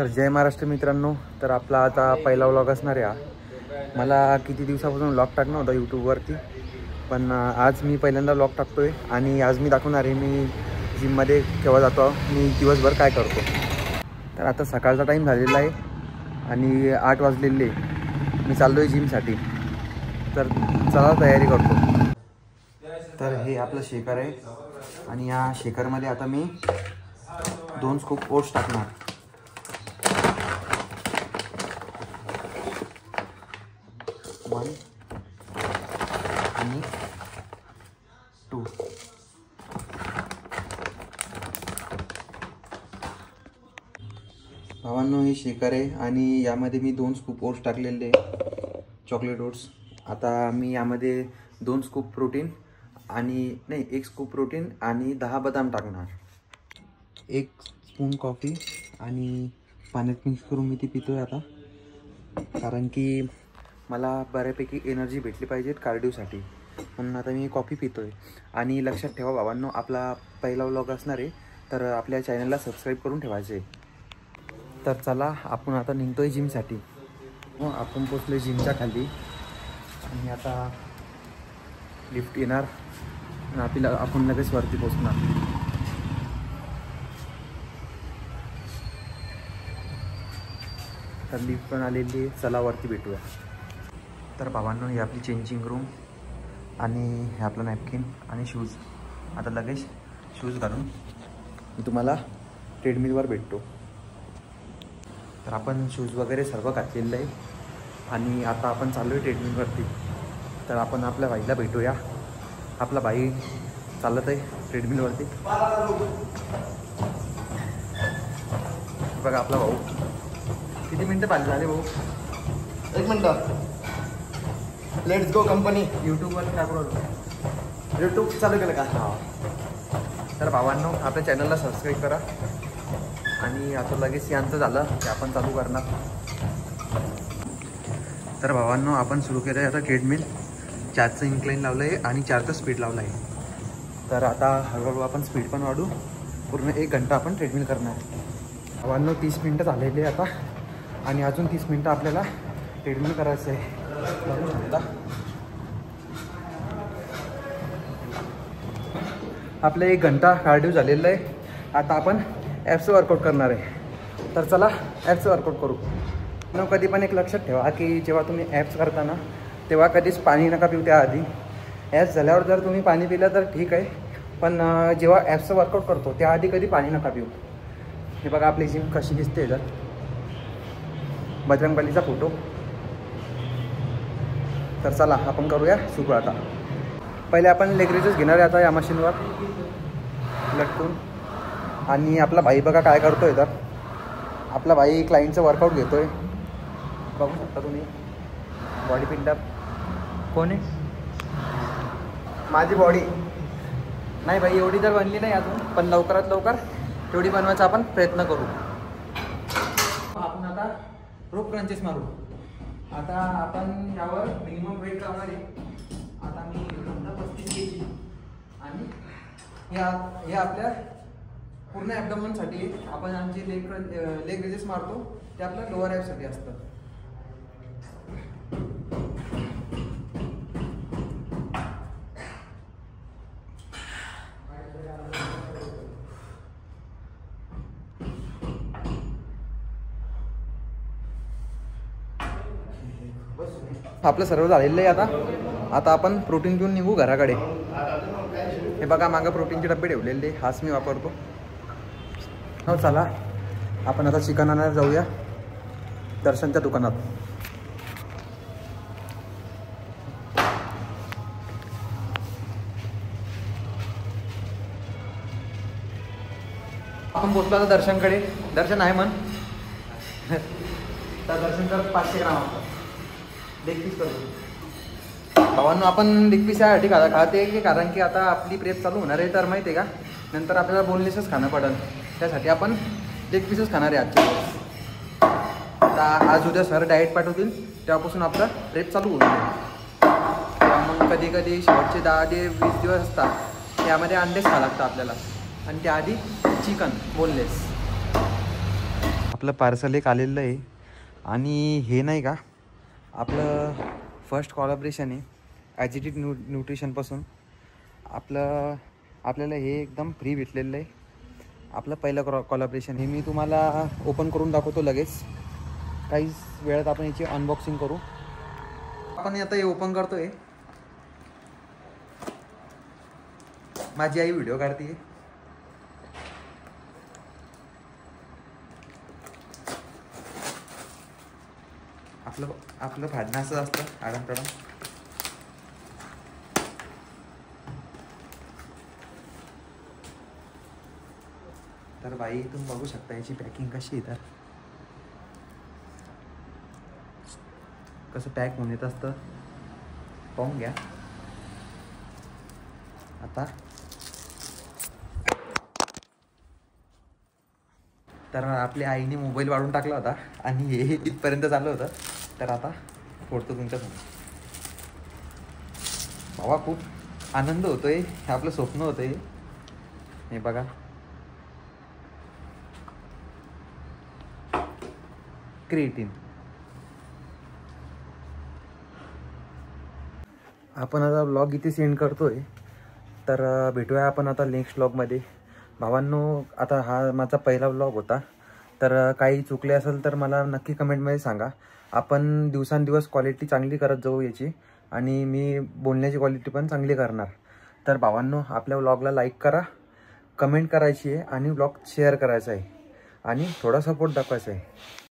तर जय महाराष्ट्र मित्रांनो, तर आपला आता पहिला व्लॉग असणार आहे हा। मला किती दिवसापासून व्लॉग टाकणं होता यूट्यूबवरती, पण आज मी पहिल्यांदा व्लॉग टाकतो आहे आणि आज मी दाखवणार आहे मी जिममध्ये केव्हा जातो, मी दिवसभर काय करतो। तर आता सकाळचा टाईम झालेला आहे आणि 8 वाजलेले मी चाललो आहे जिमसाठी, तर चला तयारी करतो। तर हे आपलं शेकर आहे आणि या शेकरमध्ये आता मी 2 स्कूप ओट्स टाकणार। 1 आणि 2। भावांनो, हे शेकर आहे आणि यामध्ये मी 2 स्कूप ओट्स टाकलेले, चॉकलेट ओट्स। आता मी यामध्ये 2 स्कूप प्रोटीन आणि 1 स्कूप प्रोटीन आणि 10 बदाम टाकणार। 1 स्पून कॉफी आणि पाण्यात मिक्स करून मी ती पितोय आता, कारण की मला बऱ्यापैकी एनर्जी भेटली पाहिजे कार्डिओसाठी, म्हणून आता मी कॉफी पितोय। आणि लक्षात ठेवा भावांनो, आपला पहिला व्लॉग असणार आहे, तर आपल्या चॅनलला सबस्क्राईब करून ठेवायचे। तर चला आपण आता निघतोय जिमसाठी। आपण पोचलोय जिमच्या खाली आणि आता लिफ्ट येणार आणि आपण लगेच वरती पोचणार। तर लिफ्ट पण आलेली आहे, चला वरती भेटूया। तर भावांनो, ही आपली चेंजिंग रूम आणि हे आपलं नॅपकिन आणि शूज। आता लगेच शूज घालून मी तुम्हाला ट्रेडमिलवर भेटतो। तर आपण शूज वगैरे सर्व घातलेलं आहे आणि आता आपण चाललो आहे ट्रेडमिलवरती। तर आपण आपल्या भाईला भेटूया। आपला भाई चालत आहे ट्रेडमिलवरती, बघा आपला भाऊ। किती मिनटं पाहिजे झाले भाऊ? 1 मिनटं। Let's go company. यूट्यूबवरती टाकू यूट्यूब चालू केलं का? हां। तर भावांनो, आपल्या चॅनलला सबस्क्राईब करा आणि आता लगेच यांचं झालं की आपण चालू करणार। तर भावांनो, आपण सुरू केलं आहे आता ट्रेडमिल। 4चं इन्क्लाइन लावलं आहे आणि 4चं स्पीड लावलं आहे। तर आता हळूहळू आपण स्पीड पण वाढू, पूर्ण 1 घंटा आपण ट्रेडमिल करणार आहे। भावांनो, 30 मिनटं झालेली आहे आता आणि अजून 30 मिनटं आपल्याला ट्रेडमिल करायचं आहे। बघू शकता आपलं 1 घंटा कार्डिओ झालेलं आहे। आता आपण ॲप्सचं वर्कआउट करणार आहे, तर चला ॲप्सचं वर्कआउट करू। कधी पण एक लक्षात ठेवा की जेव्हा तुम्ही ॲप्स करता तेव्हा कधीच पाणी नका पिऊ त्याआधी। ॲप्स झाल्यावर जर तुम्ही पाणी पिलं तर ठीक आहे, पण जेव्हा ॲप्सचं वर्कआउट करतो त्याआधी कधी पाणी नका पिऊ। हे बघा आपली जिम कशी दिसते, जर बजरंगबलीचा फोटो। तर चला आपण करूया सुरू। आता पहिले आपण लेग रेजेस घेणार आहे आता या मशीनवर लटकून। आणि आपला भाई बघा काय करतोय, तर आपला भाई क्लायंटचं वर्कआउट घेतोय, बघू शकता तुम्ही। बॉडी बिल्डर कोण आहे? माझी बॉडी नाही भाई, एवढी तर बनली नाही अजून, पण लवकरात लवकर तेवढी बनवायचा आपण प्रयत्न करू। आपण आता रोप क्रंचेस मारू। आता आपण यावर मिनिमम वेट लावणार आहे। आता मी 35 kg आणि हे आपल्या पूर्ण ॲब्डोमेनसाठी आपण आमचे लेग रेजेस मारतो, ते आपल्या लोअर ॲबसाठी असतं। आपलं सर्व झालेलं आहे। आता आपण प्रोटीन घेऊन निघू घराकडे। हे बघा मागं प्रोटीनचे डबे ठेवलेले, हाच मी वापरतो। हो चला आपण आता चिकन आणायला जाऊया दर्शनच्या दुकानात। आपण पोचलो आता दर्शनकडे। दर्शन आहे म्हण, तर दर्शनचा 500 ग्राम आपण लेग पीस करतो। भावांनो, आपण लेग पीस यासाठी खाते की कारण की आता आपली प्रेप चालू होणार आहे, तर माहिती आहे का नंतर आपल्याला बोनलेसच खाणं पडेल, त्यासाठी आपण लेग पीसच खाणार आहे आजच्या दिवस। आता आज उद्या सर डाएट पाठवतील तेव्हापासून आपलं प्रेप चालू होईल। तेव्हा मग कधी कधी शेवटचे 10 ते 20 दिवस असतात, त्यामध्ये अंडेच खावं लागतं आपल्याला, आणि त्याआधी चिकन बोनलेस। आपलं पार्सल एक आलेलं आहे आणि हे नाही का आपलं फर्स्ट कॉलॅबरेशन आहे ॲजिटिक न्यूट्रिशनपासून. आपल्याला हे एकदम फ्री भेटलेलं आहे. आपलं पहिलं कॉलॅबरेशन हे मी तुम्हाला ओपन करून दाखवतो लगेच. काहीच वेळात आपण याची अनबॉक्सिंग करू. आपण आता हे ओपन करतोय. माझी आई व्हिडिओ काढते. आपलं फाडणं असं असतं आडमटडम. तर बाई तुम्ही बघू शकता याची पॅकिंग कशी आहे. तर कसं पॅक होऊन येत असतं पाहून घ्या. आता तर आपल्या आईने मोबाईल वाढून टाकला होता आणि हे इथपर्यंत चाललं होतं. तर आता फोडतो तुमच्यासमोर. बाबा खूप आनंद होतोय. हे आपलं स्वप्न होतं. हे बघा क्रिएटिन. आपण आता व्लॉग इथे सेंड करतोय. तर भेटूया आपण आता नेक्स्ट व्लॉगमध्ये. भावांनो आता हा माझा पहिला व्लॉग होता. तर काही चुकले असेल तर मला नक्की कमेंटमध्ये सांगा. आपण दिवसांदिवस क्वालिटी चांगली करत जाऊ याची आणि मी बोलण्याची क्वालिटी पण चांगली करणार. तर भावांनो आपल्या व्लॉगला लाईक करा, कमेंट करायची आहे आणि व्लॉग शेअर करायचा आहे आणि थोडा सपोर्ट दाखवायचा आहे.